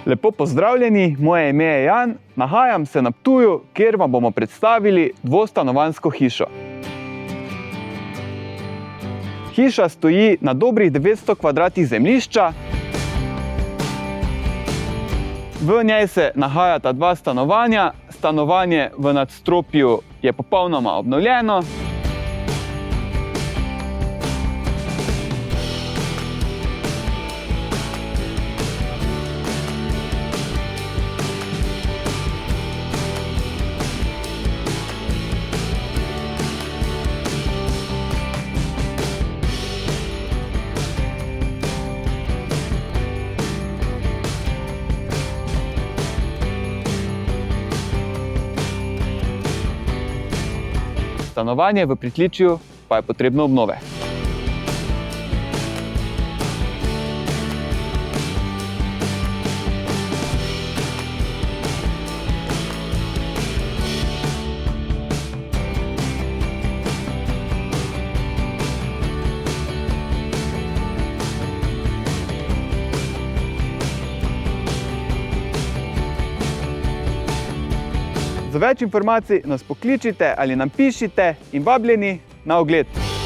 Lepo pozdravljeni, moje ime je Jan, nahajam se na Ptuju, kjer vam bomo predstavili dvostanovanjsko hišo. Hiša stoji na dobrih 900 kvadratih zemljišča. V njej se nahajata dva stanovanja. Stanovanje v nadstropju je popolnoma obnovljeno. Stanovanje v pritličju pa je potrebno obnove. Za več informacij nas pokličite ali nam pišite in vabljeni na ogled.